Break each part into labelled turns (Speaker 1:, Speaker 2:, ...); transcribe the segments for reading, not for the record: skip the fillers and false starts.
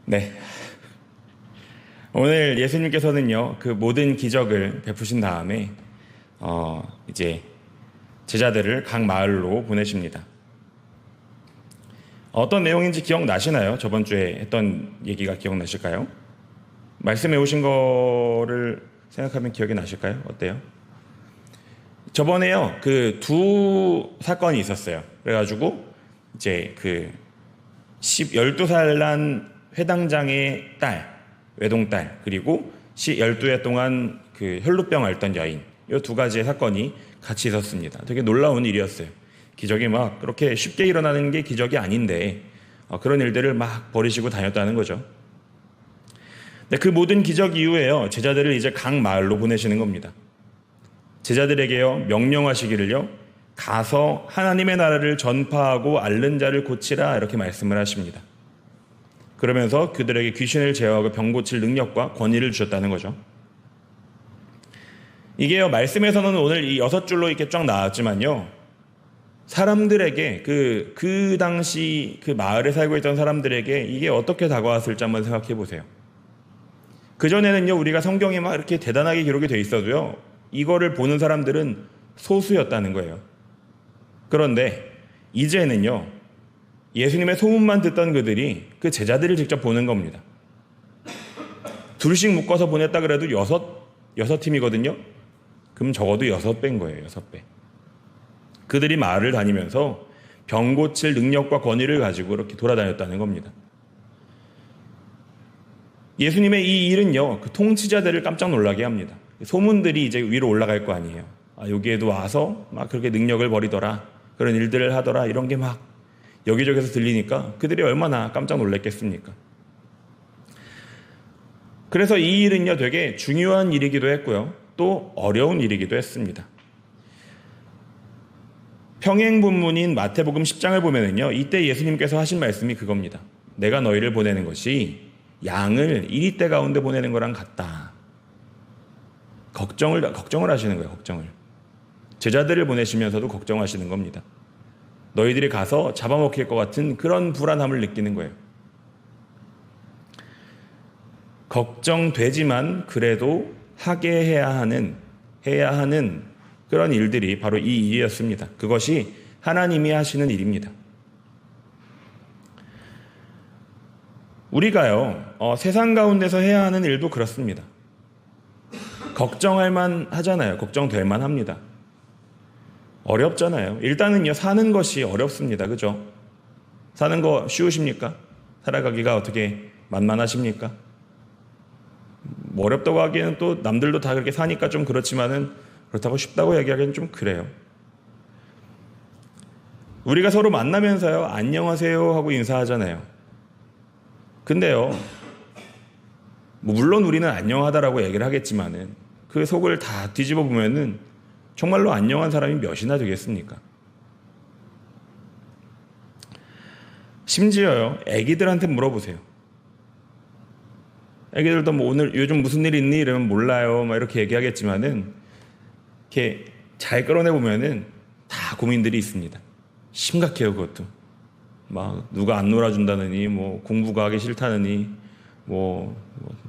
Speaker 1: 네. 오늘 예수님께서는요, 그 모든 기적을 베푸신 다음에, 이제 제자들을 각 마을로 보내십니다. 어떤 내용인지 기억나시나요? 저번 주에 했던 얘기가 기억나실까요? 말씀해 오신 거를 생각하면 기억이 나실까요? 어때요? 저번에요, 그 두 사건이 있었어요. 그래가지고, 이제 그 12살 난 회당장의 딸, 외동딸, 그리고 12해 동안 그 혈루병 앓던 여인, 이 두 가지의 사건이 같이 있었습니다. 되게 놀라운 일이었어요. 기적이 막 그렇게 쉽게 일어나는 게 기적이 아닌데, 그런 일들을 막 벌이시고 다녔다는 거죠. 근데 그 모든 기적 이후에요, 제자들을 이제 각 마을로 보내시는 겁니다. 제자들에게요, 명령하시기를요, 가서 하나님의 나라를 전파하고 앓는 자를 고치라, 이렇게 말씀을 하십니다. 그러면서 그들에게 귀신을 제어하고 병 고칠 능력과 권위를 주셨다는 거죠. 이게요, 말씀에서는 오늘 이 6줄로 이렇게 쫙 나왔지만요, 사람들에게 그 당시 그 마을에 살고 있던 사람들에게 이게 어떻게 다가왔을지 한번 생각해 보세요. 그전에는요, 우리가 성경에 막 이렇게 대단하게 기록이 돼 있어도요, 이거를 보는 사람들은 소수였다는 거예요. 그런데 이제는요, 예수님의 소문만 듣던 그들이 그 제자들을 직접 보는 겁니다. 둘씩 묶어서 보냈다 그래도 여섯 팀이거든요. 그럼 적어도 6배인 거예요. 6배. 그들이 마을을 다니면서 병 고칠 능력과 권위를 가지고 이렇게 돌아다녔다는 겁니다. 예수님의 이 일은요, 그 통치자들을 깜짝 놀라게 합니다. 소문들이 이제 위로 올라갈 거 아니에요. 여기에도 와서 막 그렇게 능력을 벌이더라, 그런 일들을 하더라, 이런 게 막 여기저기서 들리니까 그들이 얼마나 깜짝 놀랐겠습니까? 그래서 이 일은요, 되게 중요한 일이기도 했고요, 또 어려운 일이기도 했습니다. 평행 본문인 마태복음 10장을 보면은요, 이때 예수님께서 하신 말씀이 그겁니다. 내가 너희를 보내는 것이 양을 이리떼 가운데 보내는 거랑 같다. 걱정을 하시는 거예요. 걱정을. 제자들을 보내시면서도 걱정하시는 겁니다. 너희들이 가서 잡아먹힐 것 같은 그런 불안함을 느끼는 거예요. 걱정되지만 그래도 하게 해야 하는 그런 일들이 바로 이 일이었습니다. 그것이 하나님이 하시는 일입니다. 우리가요, 세상 가운데서 해야 하는 일도 그렇습니다. 걱정할 만 하잖아요. 걱정될 만 합니다. 어렵잖아요. 일단은요, 사는 것이 어렵습니다. 그죠? 사는 거 쉬우십니까? 살아가기가 어떻게 만만하십니까? 뭐 어렵다고 하기에는 또 남들도 다 그렇게 사니까 좀 그렇지만은 그렇다고 쉽다고 얘기하기는 좀 그래요. 우리가 서로 만나면서요, 안녕하세요 하고 인사하잖아요. 근데요, 뭐 물론 우리는 안녕하다라고 얘기를 하겠지만은 그 속을 다 뒤집어 보면은 정말로 안녕한 사람이 몇이나 되겠습니까? 심지어요, 애기들한테 물어보세요. 애기들도 뭐 오늘 요즘 무슨 일 있니? 이러면 몰라요, 막 이렇게 얘기하겠지만은 이렇게 잘 끌어내 보면은 다 고민들이 있습니다. 심각해요, 그것도. 막 누가 안 놀아준다느니, 뭐 공부가 하기 싫다느니,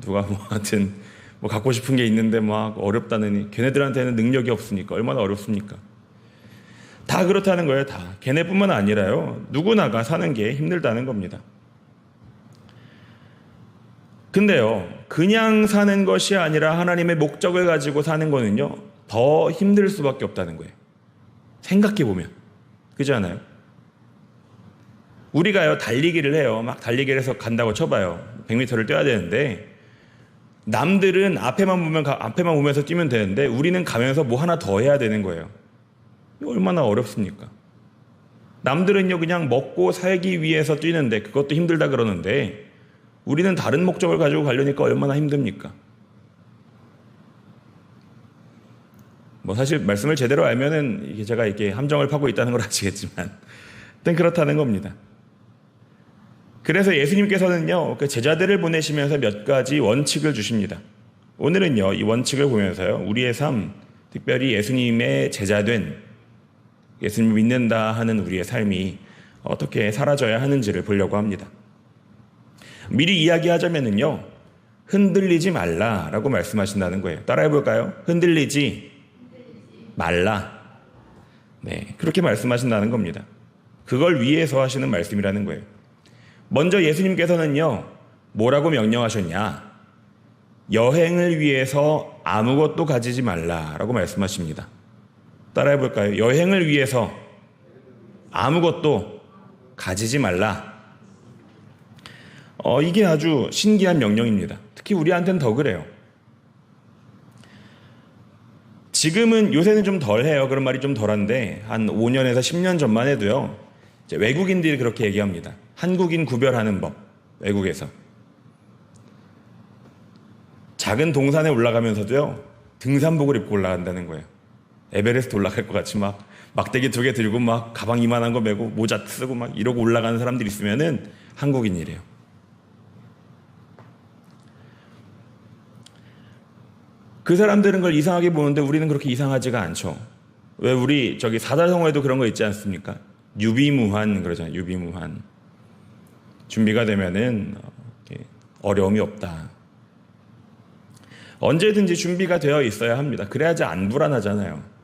Speaker 1: 누가 하여튼 뭐 갖고 싶은 게 있는데 막 어렵다느니, 걔네들한테는 능력이 없으니까 얼마나 어렵습니까? 다 그렇다는 거예요. 다. 걔네뿐만 아니라요, 누구나가 사는 게 힘들다는 겁니다. 근데요, 그냥 사는 것이 아니라 하나님의 목적을 가지고 사는 거는요, 더 힘들 수밖에 없다는 거예요. 생각해보면. 그렇지 않아요? 우리가요, 달리기를 해요. 막 달리기를 해서 간다고 쳐봐요. 100m를 뛰어야 되는데, 남들은 앞에만 보면서 뛰면 되는데, 우리는 가면서 뭐 하나 더 해야 되는 거예요. 이거 얼마나 어렵습니까? 남들은요, 그냥 먹고 살기 위해서 뛰는데, 그것도 힘들다 그러는데, 우리는 다른 목적을 가지고 가려니까 얼마나 힘듭니까? 뭐 사실 말씀을 제대로 알면은 이게 제가 이렇게 함정을 파고 있다는 걸 아시겠지만, 일단 그렇다는 겁니다. 그래서 예수님께서는요, 그 제자들을 보내시면서 몇 가지 원칙을 주십니다. 오늘은요, 이 원칙을 보면서요, 우리의 삶, 특별히 예수님의 제자된, 예수님을 믿는다 하는 우리의 삶이 어떻게 사라져야 하는지를 보려고 합니다. 미리 이야기하자면은요, 흔들리지 말라라고 말씀하신다는 거예요. 따라해 볼까요? 흔들리지 말라. 네, 그렇게 말씀하신다는 겁니다. 그걸 위해서 하시는 말씀이라는 거예요. 먼저 예수님께서는요, 뭐라고 명령하셨냐? 여행을 위해서 아무것도 가지지 말라라고 말씀하십니다. 따라해 볼까요? 여행을 위해서 아무것도 가지지 말라. 이게 아주 신기한 명령입니다. 특히 우리한테는 더 그래요. 지금은 요새는 좀 덜해요. 그런 말이 좀 덜한데 한 5년에서 10년 전만 해도요, 이제 외국인들이 그렇게 얘기합니다. 한국인 구별하는 법. 외국에서 작은 동산에 올라가면서도요, 등산복을 입고 올라간다는 거예요. 에베레스트 올라갈 것 같이 막 막대기 2개 들고 막 가방 이만한 거 메고 모자 쓰고 막 이러고 올라가는 사람들이 있으면은 한국인이래요. 그 사람들은 그걸 이상하게 보는데 우리는 그렇게 이상하지가 않죠. 왜 우리 저기 사자성어에도 그런 거 있지 않습니까? 유비무환 그러잖아요. 유비무환. 준비가 되면은 어려움이 없다. 언제든지 준비가 되어 있어야 합니다. 그래야지 안 불안하잖아요.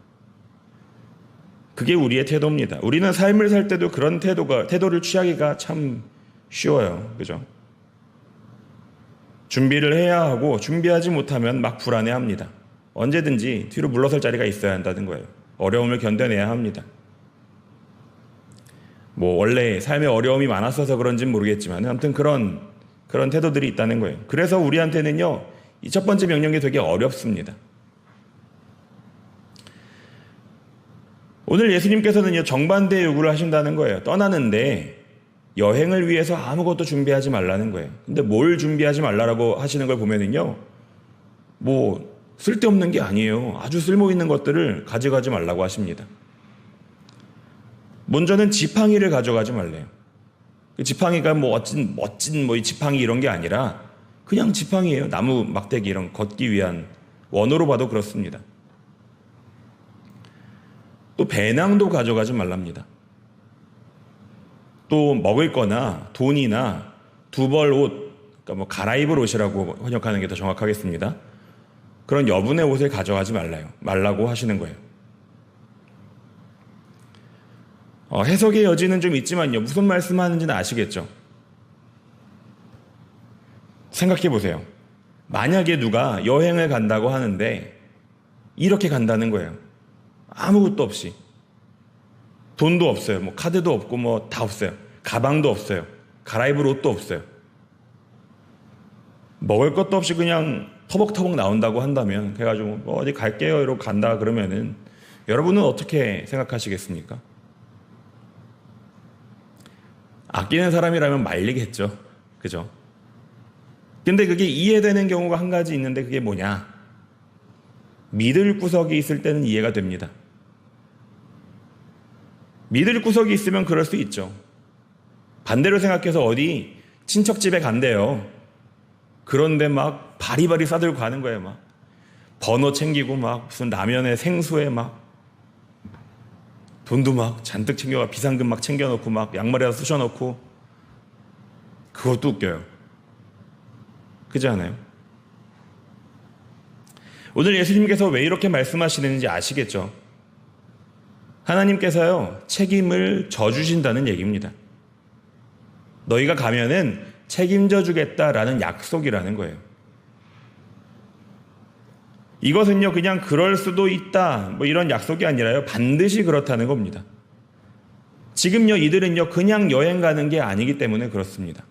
Speaker 1: 그게 우리의 태도입니다. 우리는 삶을 살 때도 그런 태도를 취하기가 참 쉬워요. 그죠? 준비를 해야 하고 준비하지 못하면 막 불안해합니다. 언제든지 뒤로 물러설 자리가 있어야 한다는 거예요. 어려움을 견뎌내야 합니다. 뭐 원래 삶에 어려움이 많았어서 그런지는 모르겠지만 아무튼 그런 태도들이 있다는 거예요. 그래서 우리한테는요, 이 첫 번째 명령이 되게 어렵습니다. 오늘 예수님께서는요, 정반대의 요구를 하신다는 거예요. 떠나는데 여행을 위해서 아무것도 준비하지 말라는 거예요. 근데 뭘 준비하지 말라라고 하시는 걸 보면은요, 뭐 쓸데없는 게 아니에요. 아주 쓸모 있는 것들을 가져가지 말라고 하십니다. 먼저는 지팡이를 가져가지 말래요. 그 지팡이가 뭐 멋진 뭐 이 지팡이 이런 게 아니라 그냥 지팡이에요. 나무 막대기 이런 걷기 위한, 원어로 봐도 그렇습니다. 또 배낭도 가져가지 말랍니다. 또 먹을 거나 돈이나 두 벌 옷, 그러니까 뭐 갈아입을 옷이라고 번역하는 게 더 정확하겠습니다. 그런 여분의 옷을 가져가지 말라고 하시는 거예요. 해석의 여지는 좀 있지만요, 무슨 말씀하는지는 아시겠죠? 생각해 보세요. 만약에 누가 여행을 간다고 하는데 이렇게 간다는 거예요. 아무것도 없이. 돈도 없어요. 뭐 카드도 없고 뭐 다 없어요. 가방도 없어요. 갈아입을 옷도 없어요. 먹을 것도 없이 그냥 터벅터벅 나온다고 한다면, 그래가지고 뭐 어디 갈게요 이러고 간다 그러면은 여러분은 어떻게 생각하시겠습니까? 아끼는 사람이라면 말리겠죠. 그죠? 근데 그게 이해되는 경우가 한 가지 있는데 그게 뭐냐? 믿을 구석이 있을 때는 이해가 됩니다. 믿을 구석이 있으면 그럴 수 있죠. 반대로 생각해서 어디 친척 집에 간대요. 그런데 막 바리바리 싸들고 가는 거예요. 막 번호 챙기고 막 무슨 라면에 생수에 막 돈도 막 잔뜩 챙겨가, 비상금 막 챙겨놓고 막 양말에다 쑤셔놓고. 그것도 웃겨요. 그렇지 않아요? 오늘 예수님께서 왜 이렇게 말씀하시는지 아시겠죠? 하나님께서요, 책임을 져주신다는 얘기입니다. 너희가 가면은 책임져 주겠다라는 약속이라는 거예요. 이것은요, 그냥 그럴 수도 있다 뭐 이런 약속이 아니라요, 반드시 그렇다는 겁니다. 지금요, 이들은요, 그냥 여행 가는 게 아니기 때문에 그렇습니다.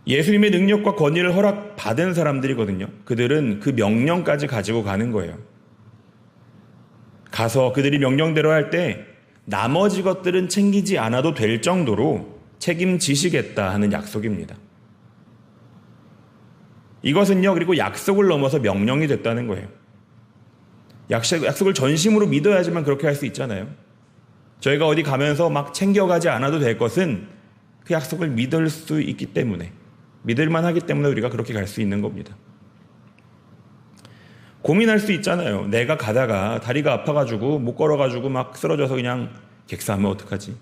Speaker 1: 예수님의 능력과 권위를 허락받은 사람들이거든요. 그들은 그 명령까지 가지고 가는 거예요. 가서 그들이 명령대로 할 때 나머지 것들은 챙기지 않아도 될 정도로 책임지시겠다 하는 약속입니다. 이것은요, 그리고 약속을 넘어서 명령이 됐다는 거예요. 약속을 전심으로 믿어야지만 그렇게 할 수 있잖아요. 저희가 어디 가면서 막 챙겨가지 않아도 될 것은 그 약속을 믿을 수 있기 때문에, 믿을만 하기 때문에 우리가 그렇게 갈 수 있는 겁니다. 고민할 수 있잖아요. 내가 가다가 다리가 아파가지고 못 걸어가지고 막 쓰러져서 그냥 객사하면 어떡하지?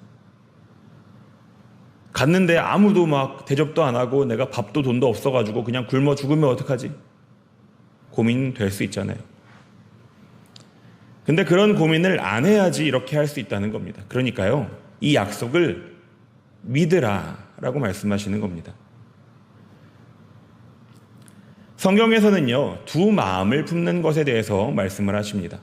Speaker 1: 갔는데 아무도 막 대접도 안 하고 내가 밥도 돈도 없어가지고 그냥 굶어 죽으면 어떡하지? 고민될 수 있잖아요. 근데 그런 고민을 안 해야지 이렇게 할 수 있다는 겁니다. 그러니까요, 이 약속을 믿으라 라고 말씀하시는 겁니다. 성경에서는요, 두 마음을 품는 것에 대해서 말씀을 하십니다.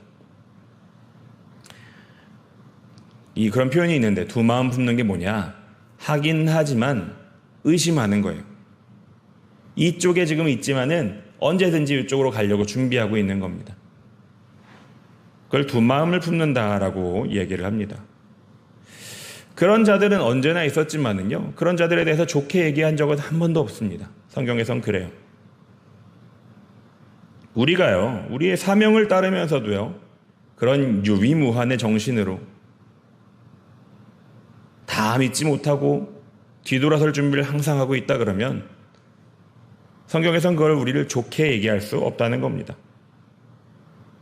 Speaker 1: 그런 표현이 있는데, 두 마음 품는 게 뭐냐? 하긴 하지만 의심하는 거예요. 이쪽에 지금 있지만은 언제든지 이쪽으로 가려고 준비하고 있는 겁니다. 그걸 두 마음을 품는다라고 얘기를 합니다. 그런 자들은 언제나 있었지만은요, 그런 자들에 대해서 좋게 얘기한 적은 한 번도 없습니다. 성경에선 그래요. 우리가요, 우리의 사명을 따르면서도요, 그런 유비무환의 정신으로 다 믿지 못하고 뒤돌아설 준비를 항상 하고 있다 그러면 성경에선 그걸 우리를 좋게 얘기할 수 없다는 겁니다.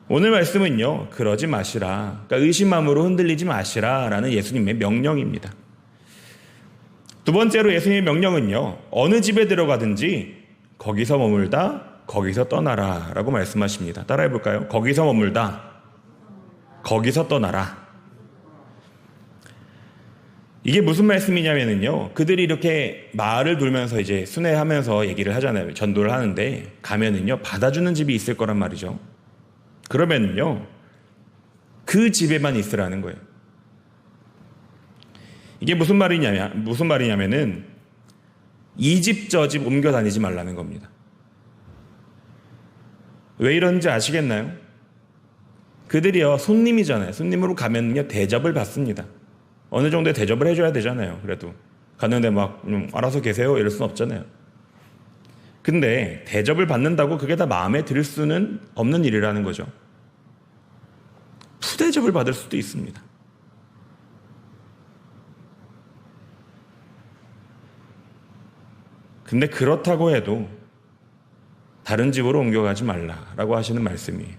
Speaker 1: 오늘 말씀은요, 그러지 마시라. 그러니까 의심함으로 흔들리지 마시라 라는 예수님의 명령입니다. 두 번째로 예수님의 명령은요, 어느 집에 들어가든지 거기서 머물다, 거기서 떠나라 라고 말씀하십니다. 따라해 볼까요? 거기서 머물다, 거기서 떠나라. 이게 무슨 말씀이냐면요, 그들이 이렇게 마을을 돌면서 이제 순회하면서 얘기를 하잖아요. 전도를 하는데 가면은요, 받아주는 집이 있을 거란 말이죠. 그러면요, 그 집에만 있으라는 거예요. 이게 무슨 말이냐면은 이 집 저 집 옮겨 다니지 말라는 겁니다. 왜 이런지 아시겠나요? 그들이요, 손님이잖아요. 손님으로 가면요, 대접을 받습니다. 어느 정도의 대접을 해줘야 되잖아요. 그래도 갔는데 막 알아서 계세요 이럴 수는 없잖아요. 근데 대접을 받는다고 그게 다 마음에 들 수는 없는 일이라는 거죠. 푸대접을 받을 수도 있습니다. 근데 그렇다고 해도 다른 집으로 옮겨가지 말라라고 하시는 말씀이에요.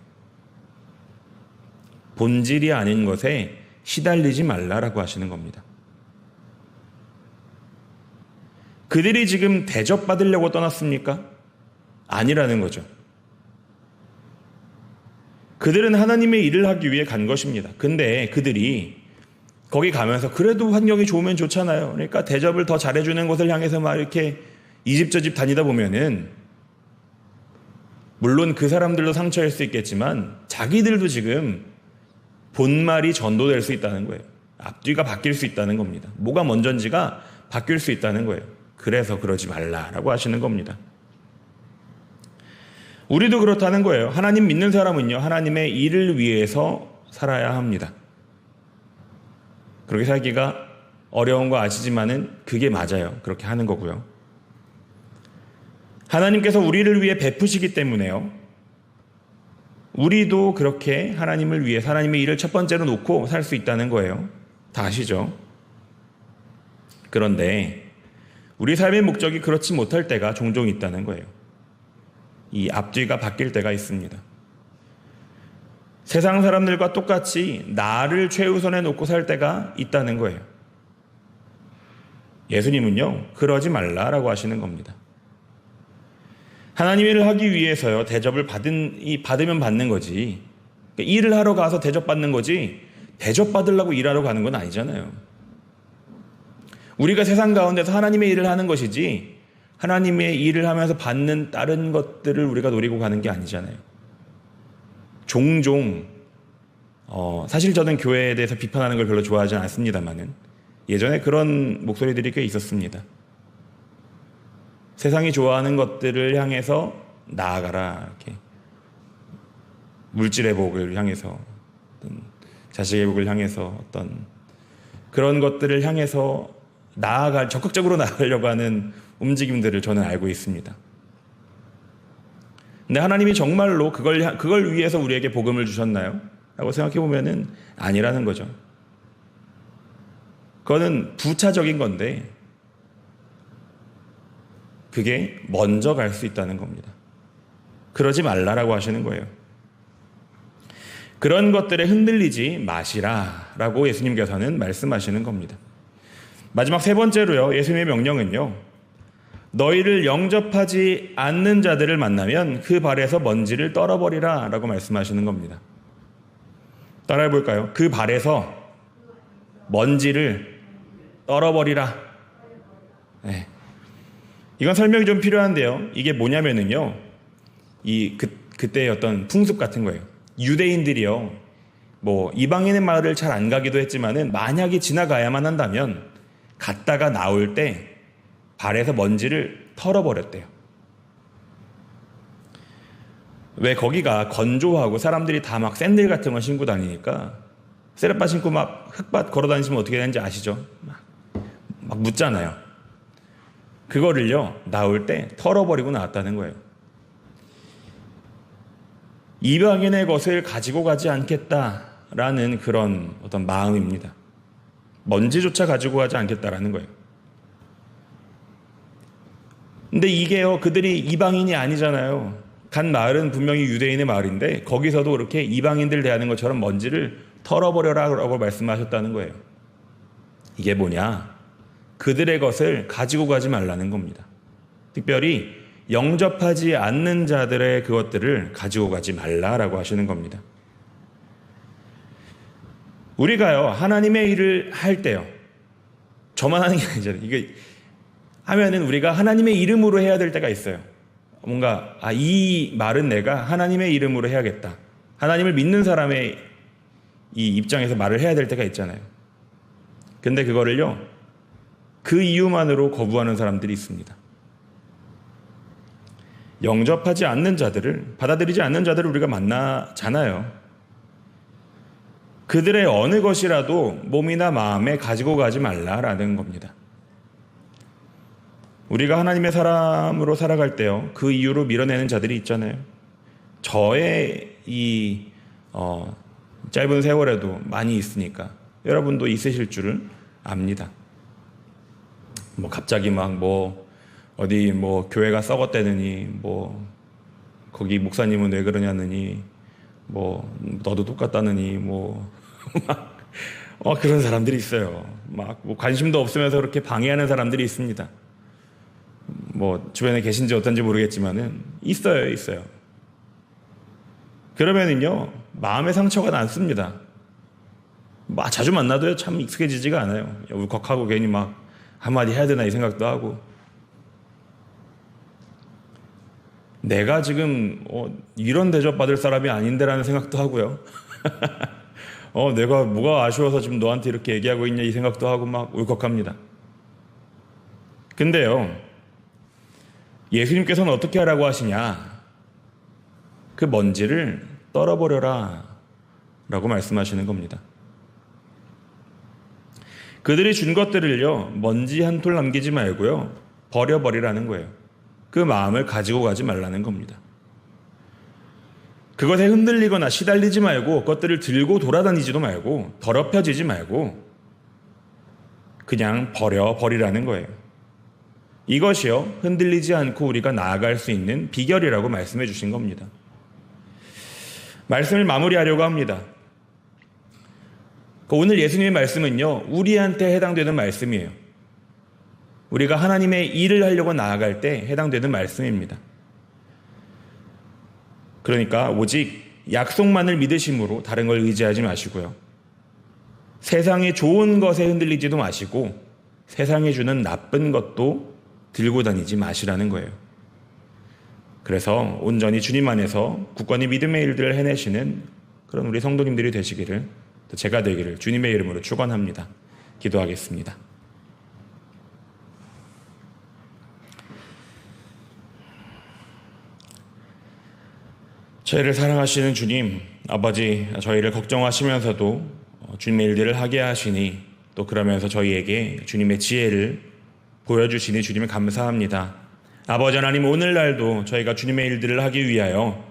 Speaker 1: 본질이 아닌 것에 시달리지 말라라고 하시는 겁니다. 그들이 지금 대접받으려고 떠났습니까? 아니라는 거죠. 그들은 하나님의 일을 하기 위해 간 것입니다. 근데 그들이 거기 가면서 그래도 환경이 좋으면 좋잖아요. 그러니까 대접을 더 잘해주는 곳을 향해서 막 이렇게 이 집 저 집 다니다 보면은 물론 그 사람들도 상처일 수 있겠지만 자기들도 지금 본말이 전도될 수 있다는 거예요. 앞뒤가 바뀔 수 있다는 겁니다. 뭐가 먼저인지가 바뀔 수 있다는 거예요. 그래서 그러지 말라라고 하시는 겁니다. 우리도 그렇다는 거예요. 하나님 믿는 사람은요, 하나님의 일을 위해서 살아야 합니다. 그렇게 살기가 어려운 거 아시지만은 그게 맞아요. 그렇게 하는 거고요. 하나님께서 우리를 위해 베푸시기 때문에요, 우리도 그렇게 하나님을 위해 하나님의 일을 첫 번째로 놓고 살 수 있다는 거예요. 다 아시죠? 그런데 우리 삶의 목적이 그렇지 못할 때가 종종 있다는 거예요. 이 앞뒤가 바뀔 때가 있습니다. 세상 사람들과 똑같이 나를 최우선에 놓고 살 때가 있다는 거예요. 예수님은요, 그러지 말라라고 하시는 겁니다. 하나님의 일을 하기 위해서요, 대접을 받으면 받는 거지. 그러니까 일을 하러 가서 대접받는 거지, 대접받으려고 일하러 가는 건 아니잖아요. 우리가 세상 가운데서 하나님의 일을 하는 것이지, 하나님의 일을 하면서 받는 다른 것들을 우리가 노리고 가는 게 아니잖아요. 종종, 사실 저는 교회에 대해서 비판하는 걸 별로 좋아하지 않습니다만은, 예전에 그런 목소리들이 꽤 있었습니다. 세상이 좋아하는 것들을 향해서 나아가라, 이렇게. 물질의 복을 향해서, 어떤 자식의 복을 향해서, 어떤 그런 것들을 향해서 적극적으로 나아가려고 하는 움직임들을 저는 알고 있습니다. 근데 하나님이 정말로 그걸 위해서 우리에게 복음을 주셨나요? 라고 생각해 보면은 아니라는 거죠. 그거는 부차적인 건데, 그게 먼저 갈 수 있다는 겁니다. 그러지 말라라고 하시는 거예요. 그런 것들에 흔들리지 마시라라고 예수님께서는 말씀하시는 겁니다. 마지막 세 번째로요, 예수님의 명령은요, 너희를 영접하지 않는 자들을 만나면 그 발에서 먼지를 떨어버리라 라고 말씀하시는 겁니다. 따라해 볼까요? 그 발에서 먼지를 떨어버리라. 네. 이건 설명이 좀 필요한데요. 이게 뭐냐면은요, 그때의 어떤 풍습 같은 거예요. 유대인들이요, 뭐 이방인의 마을을 잘 안 가기도 했지만은 만약에 지나가야만 한다면 갔다가 나올 때 발에서 먼지를 털어버렸대요. 왜 거기가 건조하고 사람들이 다 막 샌들 같은 거 신고 다니니까 세레빠 신고 막 흙밭 걸어 다니시면 어떻게 되는지 아시죠? 막 묻잖아요. 그거를요, 나올 때 털어버리고 나왔다는 거예요. 이방인의 것을 가지고 가지 않겠다라는 그런 어떤 마음입니다. 먼지조차 가지고 가지 않겠다라는 거예요. 근데 이게요, 그들이 이방인이 아니잖아요. 간 마을은 분명히 유대인의 마을인데 거기서도 그렇게 이방인들 대하는 것처럼 먼지를 털어버려라라고 말씀하셨다는 거예요. 이게 뭐냐? 그들의 것을 가지고 가지 말라는 겁니다. 특별히 영접하지 않는 자들의 그것들을 가지고 가지 말라라고 하시는 겁니다. 우리가요, 하나님의 일을 할 때요, 저만 하는 게 아니잖아요. 이게 하면은 우리가 하나님의 이름으로 해야 될 때가 있어요. 뭔가 이 말은 내가 하나님의 이름으로 해야겠다. 하나님을 믿는 사람의 이 입장에서 말을 해야 될 때가 있잖아요. 근데 그거를요, 그 이유만으로 거부하는 사람들이 있습니다. 영접하지 않는 자들을, 받아들이지 않는 자들을 우리가 만나잖아요. 그들의 어느 것이라도 몸이나 마음에 가지고 가지 말라라는 겁니다. 우리가 하나님의 사람으로 살아갈 때요, 그 이유로 밀어내는 자들이 있잖아요. 저의 이 짧은 세월에도 많이 있으니까 여러분도 있으실 줄을 압니다. 뭐 갑자기 막 어디 교회가 썩었다느니, 거기 목사님은 왜 그러냐느니, 너도 똑같다느니, 그런 사람들이 있어요. 관심도 없으면서 그렇게 방해하는 사람들이 있습니다. 주변에 계신지 어떤지 모르겠지만은 있어요. 그러면은요, 마음의 상처가 남습니다. 자주 만나도요, 참 익숙해지지가 않아요. 울컥하고 괜히 한마디 해야 되나 이 생각도 하고, 내가 지금 이런 대접 받을 사람이 아닌데라는 생각도 하고요. 내가 뭐가 아쉬워서 지금 너한테 이렇게 얘기하고 있냐 이 생각도 하고 울컥합니다. 근데요, 예수님께서는 어떻게 하라고 하시냐? 그 먼지를 떨어버려라 라고 말씀하시는 겁니다. 그들이 준 것들을요, 먼지 한 톨 남기지 말고요, 버려버리라는 거예요. 그 마음을 가지고 가지 말라는 겁니다. 그것에 흔들리거나 시달리지 말고, 그것들을 들고 돌아다니지도 말고, 더럽혀지지 말고 그냥 버리라는 거예요. 이것이요, 흔들리지 않고 우리가 나아갈 수 있는 비결이라고 말씀해 주신 겁니다. 말씀을 마무리하려고 합니다. 오늘 예수님의 말씀은요, 우리한테 해당되는 말씀이에요. 우리가 하나님의 일을 하려고 나아갈 때 해당되는 말씀입니다. 그러니까 오직 약속만을 믿으심으로 다른 걸 의지하지 마시고요, 세상의 좋은 것에 흔들리지도 마시고 세상이 주는 나쁜 것도 들고 다니지 마시라는 거예요. 그래서 온전히 주님 안에서 굳건히 믿음의 일들을 해내시는 그런 우리 성도님들이 되시기를, 또 제가 되기를 주님의 이름으로 축원합니다. 기도하겠습니다. 저희를 사랑하시는 주님, 아버지, 저희를 걱정하시면서도 주님의 일들을 하게 하시니, 또 그러면서 저희에게 주님의 지혜를 보여주시니 주님을 감사합니다. 아버지 하나님, 오늘날도 저희가 주님의 일들을 하기 위하여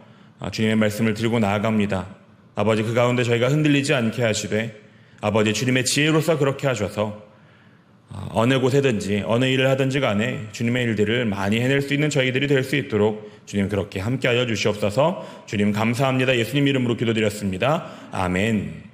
Speaker 1: 주님의 말씀을 들고 나아갑니다. 아버지, 그 가운데 저희가 흔들리지 않게 하시되, 아버지 주님의 지혜로서 그렇게 하셔서 어느 곳에든지 어느 일을 하든지 간에 주님의 일들을 많이 해낼 수 있는 저희들이 될 수 있도록 주님 그렇게 함께하여 주시옵소서. 주님 감사합니다. 예수님 이름으로 기도드렸습니다. 아멘.